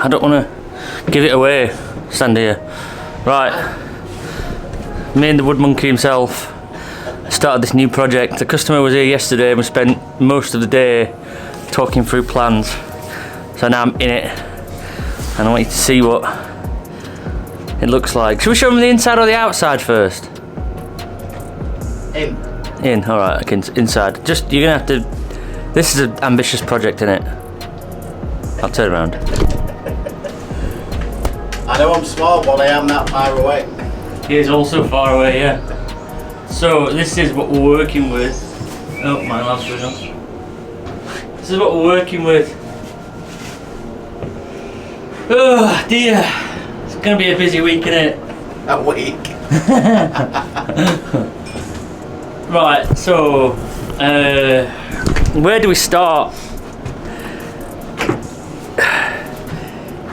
I don't want to give it away. Stand here. Right. Me and the wood monkey himself started this new project. The customer was here yesterday and we spent most of the day talking through plans. So now I'm in it and I want you to see what it looks like. Should we show them the inside or the outside first? In, alright, okay, inside. Just, you're gonna have to, this is an ambitious project, innit? I'll turn around. I know I'm small, but I am that far away. He is also far away, yeah. So, this is what we're working with. Oh, my last one. This is what we're working with. Oh, dear. It's gonna be a busy week, innit? A week. Right, so where do we start?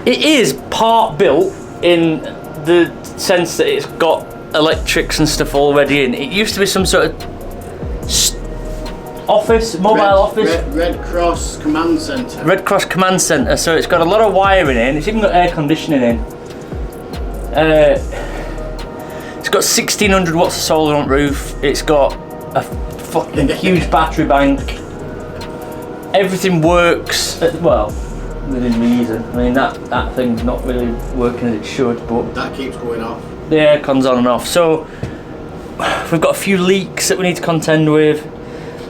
It is part built in the sense that it's got electrics and stuff already in. It used to be some sort of office, mobile office. Red Cross Command Centre. Red Cross Command Centre, so it's got a lot of wiring in, it's even got air conditioning in. It's got 1600 watts of solar on roof, it's got a fucking huge battery bank. Everything works, well, within reason. I mean, that thing's not really working as it should, but that keeps going off. the aircon's on and off. So we've got a few leaks that we need to contend with.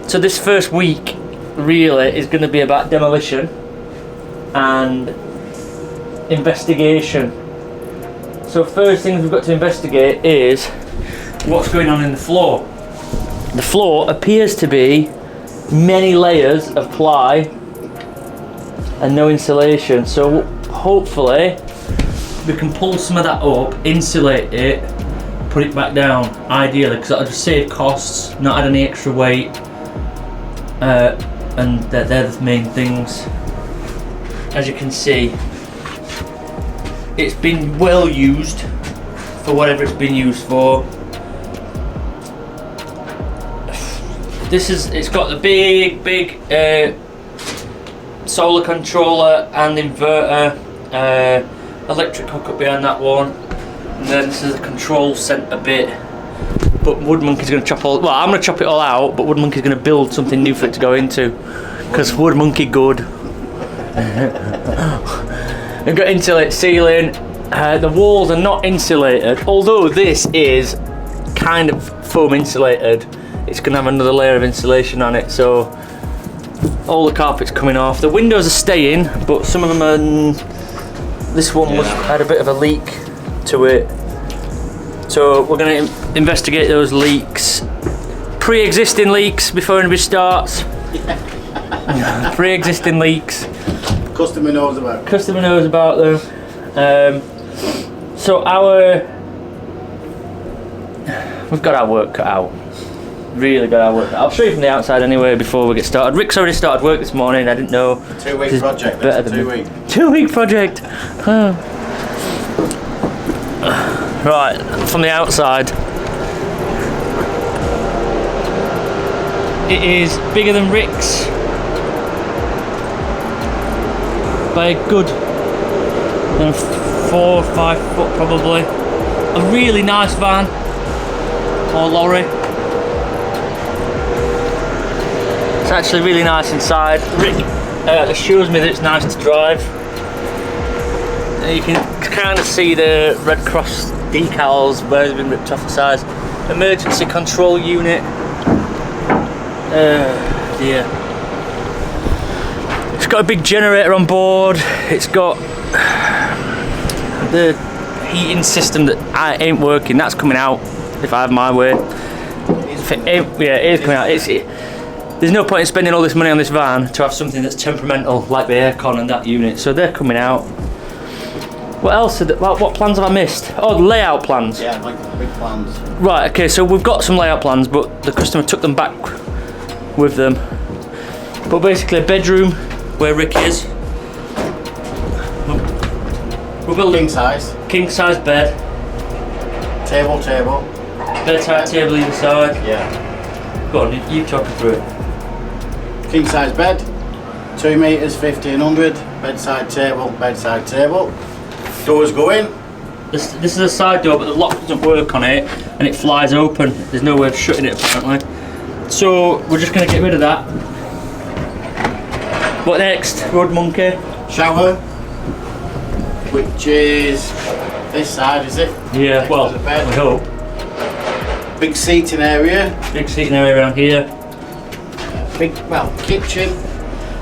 So this first week really is going to be about demolition and investigation. So first things we've got to investigate is what's going on in the floor. The floor appears to be many layers of ply and no insulation, so hopefully we can pull some of that up, insulate it, put it back down, ideally, because that'll just save costs, not add any extra weight, and they're the main things. As you can see, it's been well used for whatever it's been used for. It's got the big solar controller and inverter, electric hookup behind that one, and then this is the control centre bit. But Wood Monkey's going to chop all. Well, I'm going to chop it all out, but Wood Monkey's going to build something new for it to go into, because Wood Monkey good. We've got insulated ceiling. The walls are not insulated, although this is kind of foam insulated. It's going to have another layer of insulation on it, so all the carpet's coming off. The windows are staying, but some of them are. This one had a bit of a leak to it, so we're going to investigate those leaks. Pre-existing leaks before anybody starts. Pre-existing leaks. Customer knows about. Customer knows about them. So we've got our work cut out. Really got our work cut out. I'll show you from the outside anyway before we get started. Rick's already started work this morning. I didn't know. 2 week project. Better than 2 week. 2 week project. Oh. Right, from the outside. It is bigger than Rick's by a good 4 or 5 foot probably. A really nice van, or lorry. It's actually really nice inside. Rick assures me that it's nice to drive. You can kind of see the Red Cross decals where they've been ripped off the sides. Emergency control unit. Dear. It's got a big generator on board. It's got the heating system that ain't working. That's coming out if I have my way. It is coming out. There's no point in spending all this money on this van to have something that's temperamental like the aircon and that unit. So they're coming out. What else? What plans have I missed? Oh, the layout plans. Yeah, like the big plans. Right. Okay. So we've got some layout plans, but the customer took them back with them. But basically, a bedroom where Rick is. We're building king size bed. Table. Bedside table either side. Yeah. Go on, you talk through it. King size bed. 2 metres, 1500. Bedside table, bedside table. Doors go in. This is a side door, but the lock doesn't work on it, and it flies open. There's no way of shutting it apparently. So we're just going to get rid of that. What next, Road Monkey? Shower, which is this side, is it? Yeah, well, we hope. Big seating area. Big seating area around here. Big, well, kitchen.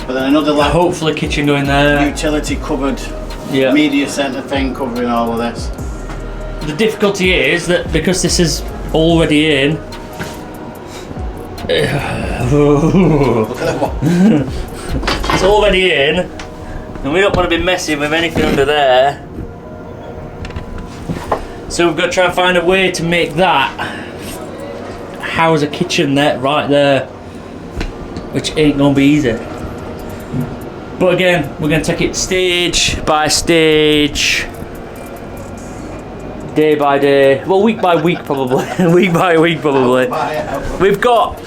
But then another like Hopefully kitchen going there. utility cupboard, Yeah. media centre thing covering all of this. The difficulty is that because this is already in. Look at that one. It's already in, and we don't want to be messing with anything under there. So we've got to try and find a way to make that house a kitchen there, right there, which ain't gonna be easy. But again, we're gonna take it stage by stage, day by day, well, week by week probably, week by week probably. We've got,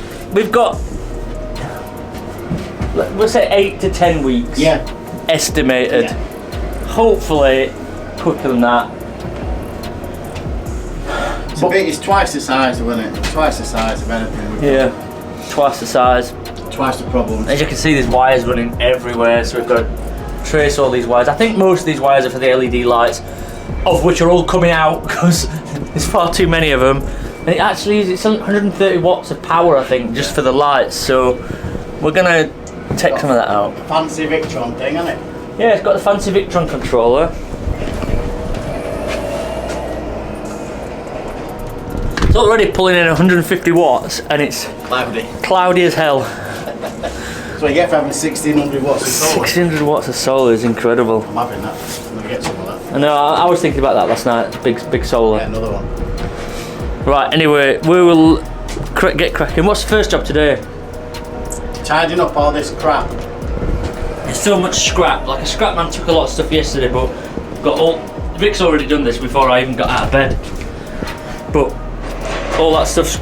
we'll say 8 to 10 weeks. Yeah. Estimated. Yeah. Hopefully quicker than that. It's twice the size, isn't it? Twice the size of anything. Yeah, twice the size. Twice the problem. As you can see, there's wires running everywhere, so we've got to trace all these wires. I think most of these wires are for the LED lights, of which are all coming out because there's far too many of them. And it actually is, it's 130 watts of power, I think, just for the lights. So we're gonna take some of that out. Fancy Victron thing, isn't it? Yeah, it's got the fancy Victron controller. It's already pulling in 150 watts and it's Cloudy. cloudy as hell. So you get for having 1600 watts of solar. 600 watts of solar is incredible. I'm having that. I'm going to get some of that. I know, I was thinking about that last night, big solar. Get another one. Right, anyway, we will get cracking. What's the first job today? Tidying up all this crap. There's so much scrap. Like a scrap man took a lot of stuff yesterday, but got all. Rick's already done this before I even got out of bed. But all that stuff's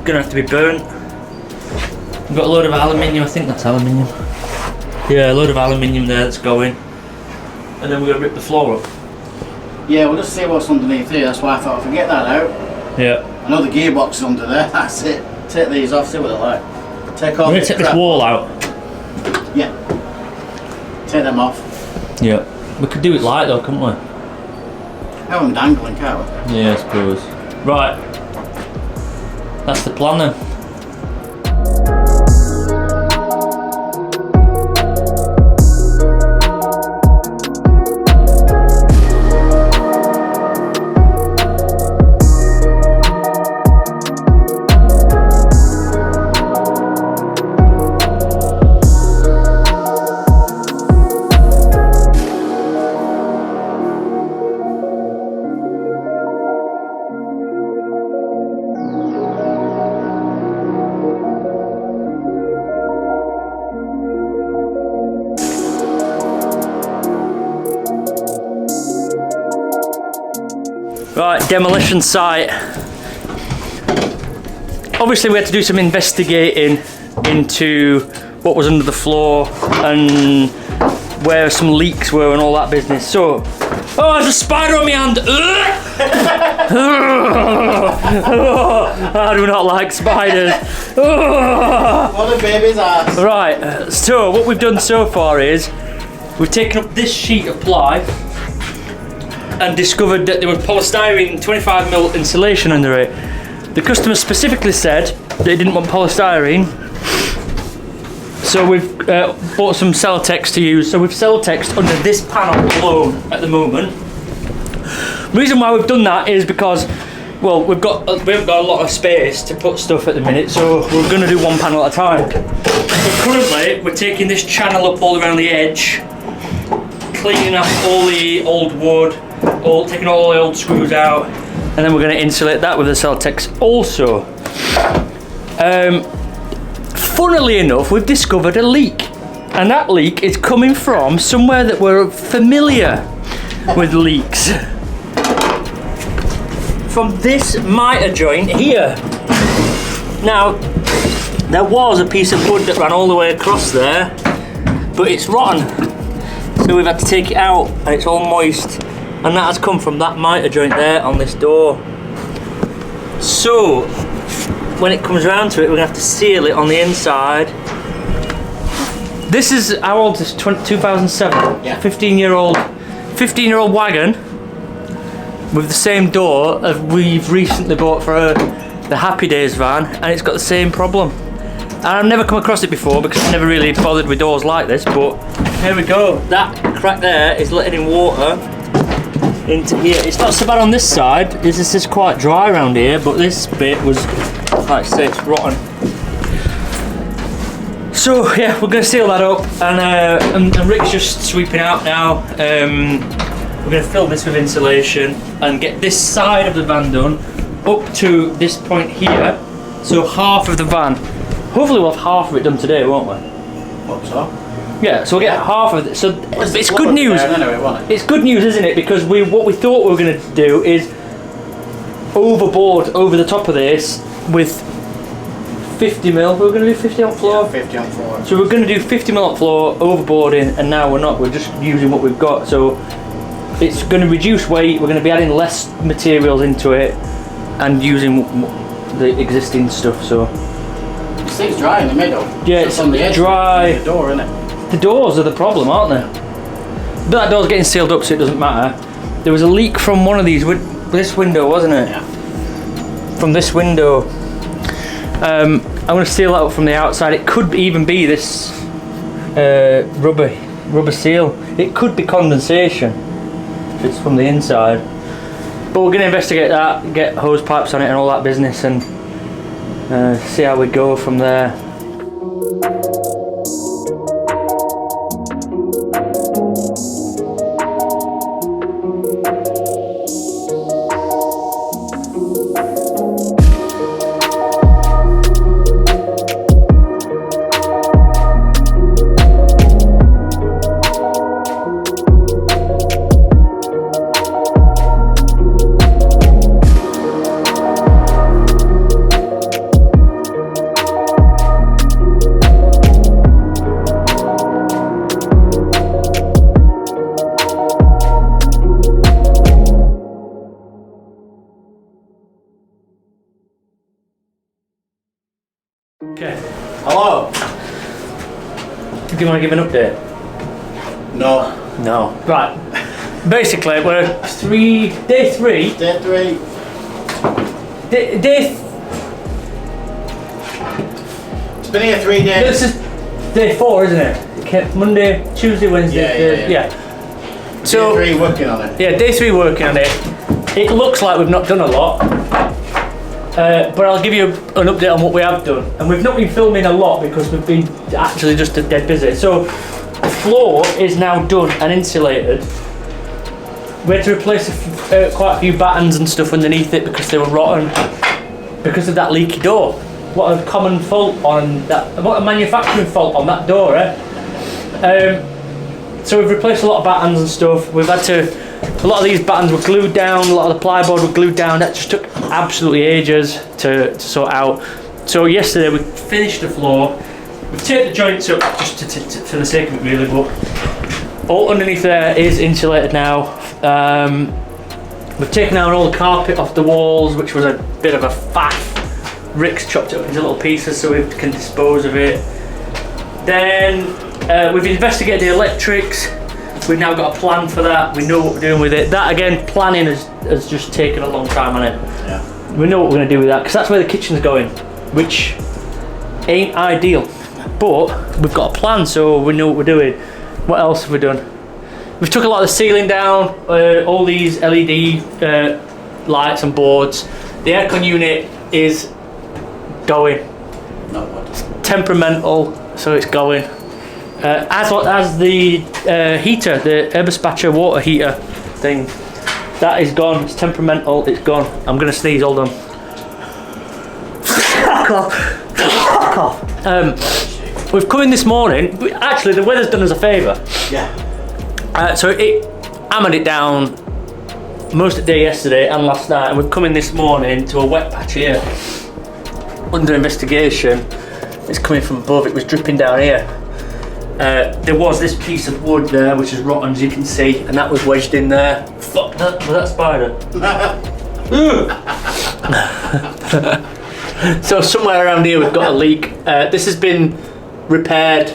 gonna have to be burnt. We've got a load of aluminium. I think that's aluminium. Yeah, a load of aluminium there that's going. And then we're gonna rip the floor up. Yeah, we'll just see what's underneath here. That's why I thought if I get that out. Yeah. I know the gearbox is under there. That's it. Take these off. See what they're like. Take all. We're gonna take this wall out. Yeah. Take them off. Yeah. We could do it light though, couldn't we? Have them dangling, can't we? Yeah, I suppose. Right. That's the plan then. Right, demolition site. Obviously we had to do some investigating into what was under the floor and where some leaks were and all that business. So, oh, there's a spider on my hand. I do not like spiders. What a baby's ass. Right, so what we've done so far is we've taken up this sheet of ply and discovered that there was polystyrene 25mm insulation under it. The customer specifically said they didn't want polystyrene, so we've bought some Celotex to use. So we've Celotexed under this panel alone at the moment. The reason why we've done that is because, well, we haven't got a lot of space to put stuff at the minute, so we're going to do one panel at a time. So currently we're taking this channel up all around the edge, cleaning up all the old wood, taking all the old screws out, and then we're going to insulate that with the Celotex also. Funnily enough, we've discovered a leak, and that leak is coming from somewhere that we're familiar with leaks. From this miter joint here. Now, there was a piece of wood that ran all the way across there, but but it's rotten. So we've had to take it out and it's all moist. And that has come from that mitre joint there on this door. So, when it comes around to it, we're gonna have to seal it on the inside. This is, how old is this? 2007? Yeah. 15-year-old wagon with the same door as we've recently bought for the Happy Days van, and it's got the same problem. And I've never come across it before because I've never really bothered with doors like this, but here we go. That crack there is letting in water into here. It's not so bad on this side. This is quite dry around here, but this bit was, like I say, it's rotten. So yeah, we're going to seal that up, and Rick's just sweeping out now. We're going to fill this with insulation and get this side of the van done up to this point here. So half of the van. Hopefully we'll have half of it done today, won't we? Hope so. Yeah, so we'll get half of it. So it's good news. Anyway, won't it? It's good news, isn't it? Because what we thought we were going to do is overboard over the top of this with 50 mil. We were going to do 50 on floor. Yeah, 50 on floor. So we're going to do 50 mil on floor, overboarding, and now we're not. We're just using what we've got. So it's going to reduce weight. We're going to be adding less materials into it and using the existing stuff. So this thing's dry in the middle. yeah, it's on the edge. dry. The door, isn't it? The doors are the problem, aren't they? But that door's getting sealed up, so it doesn't matter. There was a leak from one of these, this window, wasn't it? Yeah. From this window. I'm going to seal that up from the outside. It could even be this rubber seal. It could be condensation if it's from the inside. But we're going to investigate that, get hose pipes on it and all that business, and see how we go from there. Okay. Hello. Do you want to give an update? No. No. Right. Basically, we're day three. Day 3. It's been here 3 days. This is day 4, isn't it? Monday, Tuesday, Wednesday, Yeah. So Day 3 working on it. yeah, day 3 working on it. It looks like we've not done a lot. But I'll give you an update on what we have done. And we've not been filming a lot because we've been actually just dead busy. So the floor is now done and insulated. We had to replace quite a few battens and stuff underneath it because they were rotten because of that leaky door. What a common fault on that, what a manufacturing fault on that door, eh? So we've replaced a lot of battens and stuff. We've had to, a lot of these battens were glued down, a lot of the plyboard were glued down. That just took absolutely ages to sort out. So yesterday we finished the floor. We've taped the joints up just for the sake of it really, but all underneath there is insulated now. We've taken out all the carpet off the walls, which was a bit of a faff. Rick's chopped it up into little pieces so we can dispose of it. Then we've investigated the electrics. We've now got a plan for that. We know what we're doing with it. That again, planning has just taken a long time on it. Yeah. We know what we're going to do with that because that's where the kitchen's going, which ain't ideal. But we've got a plan, so we know what we're doing. What else have we done? We've took a lot of the ceiling down, all these LED lights and boards. The aircon unit is going. Not what? Temperamental, so it's going. As the heater, the Eberspacher water heater thing, that is gone. It's temperamental, it's gone. I'm gonna sneeze, hold on. Fuck off. Fuck off. We've come in this morning. Actually, the weather's done us a favour. Yeah. So it hammered it down most of the day yesterday and last night, and we've come in this morning to a wet patch here under investigation. It's coming from above. It was dripping down here. there was this piece of wood there which is rotten, as you can see, and that was wedged in there. Fuck that, was that spider? So somewhere around here we've got a leak. This has been repaired.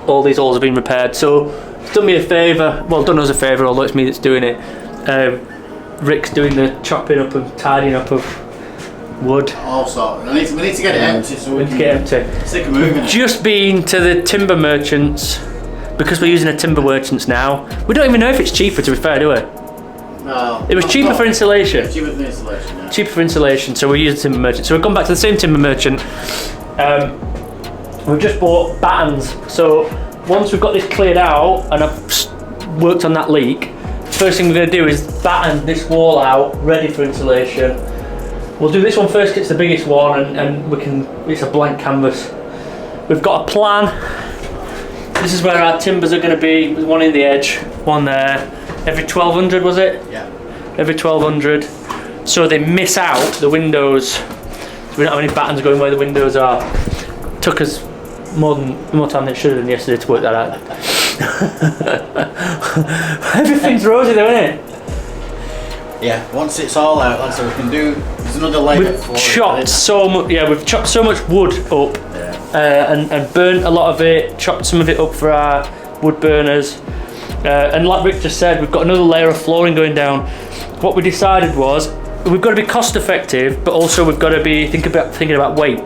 All these holes have been repaired. So it's done me a favour. Well, done us a favour, although it's me that's doing it. Rick's doing the chopping up and tidying up of wood. Also, we need to get it empty, so we can get empty. Stick a moving. Just been to the timber merchants, because we're using a timber merchants now. We don't even know if it's cheaper, to be fair, do we? No. It was cheaper for insulation. Cheaper for insulation, yeah. Cheaper for insulation, so we're using timber merchant. So we've gone back to the same timber merchant. We've just bought battens. So once we've got this cleared out and I've worked on that leak, first thing we're going to do is batten this wall out, ready for insulation. We'll do this one first, 'cause it's the biggest one, and we can. It's a blank canvas. We've got a plan. This is where our timbers are going to be. There's one in the edge, one there. Every 1200 was it? Yeah. Every 1200. So they miss out the windows. So we don't have any battens going where the windows are. Took us more time than it should have done yesterday to work that out. Everything's rosy though, isn't it? Yeah, once it's all out, like I said, we can do. There's another layer. We've chopped so much. Yeah, we've chopped so much wood up, and burnt a lot of it. Chopped some of it up for our wood burners, and like Rick just said, we've got another layer of flooring going down. What we decided was we've got to be cost effective, but also we've got to be thinking about weight.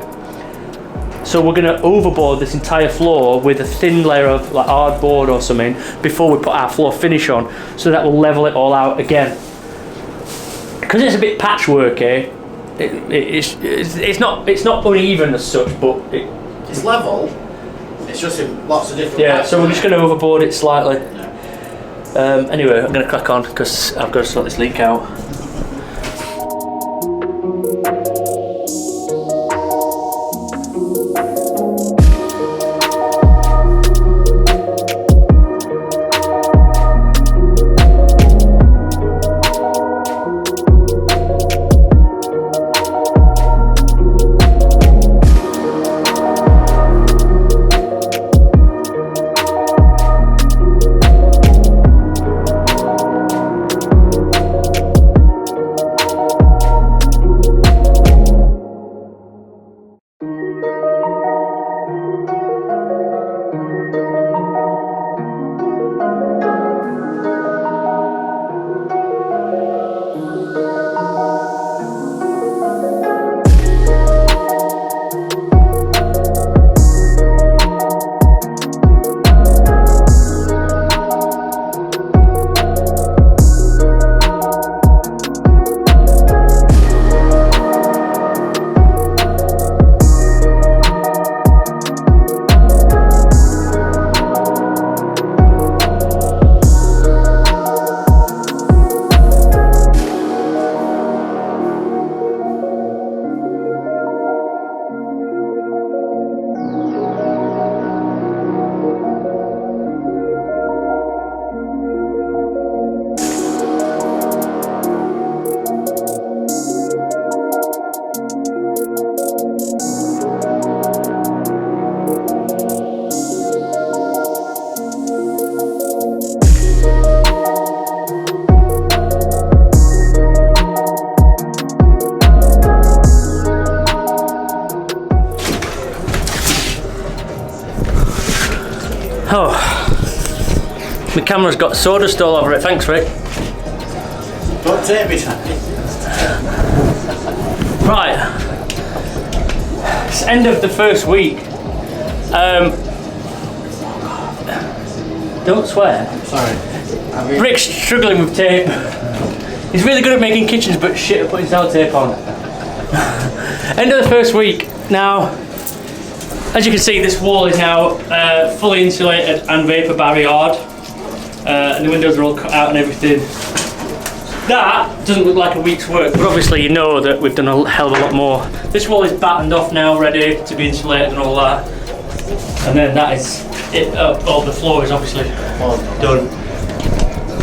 So we're going to overboard this entire floor with a thin layer of like hardboard or something before we put our floor finish on, so that will level it all out again. Because it's a bit patchworky, it's not uneven as such, but it's level. It's just in lots of different. Yeah, so we're just going to overboard it slightly. Yeah. Anyway, I'm going to crack on because I've got to sort this leak out. Oh, my camera's got sawdust all over it. Thanks, Rick. Don't take me. Right, it's end of the first week. Don't swear. Sorry. Rick's struggling with tape. He's really good at making kitchens, but shit at putting sellotape on. End of the first week. Now, as you can see, this wall is now fully insulated and vapor barriered, and the windows are all cut out and everything. That doesn't look like a week's work, but obviously you know that we've done a hell of a lot more. This wall is battened off now, ready to be insulated and all that. And then that is it. All the floor is obviously done.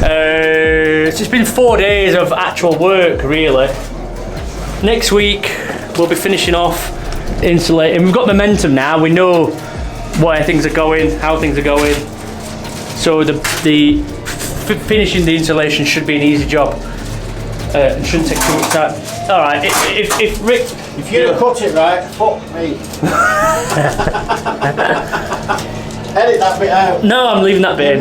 It's just been 4 days of actual work, really. Next week we'll be finishing off insulating. We've got momentum now. We know where things are going, how things are going. So the finishing the insulation should be an easy job. It shouldn't take too much time. All right, if Rick... If you don't cut it right, fuck me. Edit that bit out. No, I'm leaving that bit in.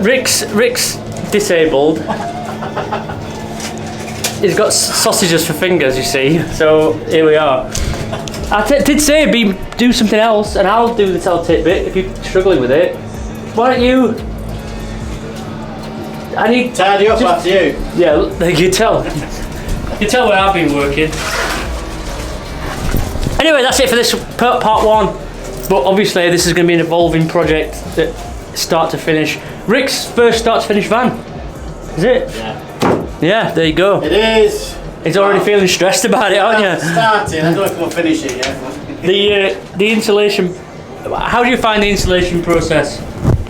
Rick's disabled. He's got sausages for fingers, you see. So here we are. I did say do something else, and I'll do the sellotape bit if you're struggling with it. Why don't you? I need tidy up after you. Yeah, you tell. You tell where I've been working. Anyway, that's it for this part one. But obviously, this is going to be an evolving project, that start to finish. Rick's first start to finish van. Is it? Yeah. Yeah. There you go. It is. He's already feeling stressed about it, aren't you? Starting. I don't know if we'll finish it yet. The insulation. How do you find the insulation process?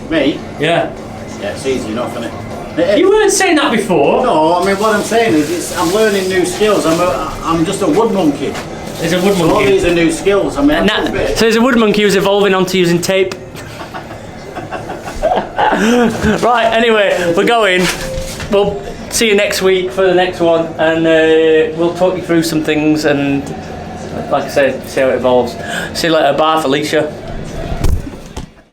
Me? Yeah. Yeah, it's easy enough, isn't it? You weren't saying that before. No, I mean what I'm saying is I'm learning new skills. I'm just a wood monkey. There's a wood So all monkey. these are new skills. I mean, So there's a wood monkey who's evolving onto using tape. Right. Anyway, we're going. We'll see you next week for the next one, and we'll talk you through some things and, like I said, see how it evolves. See you later. Bye, Felicia.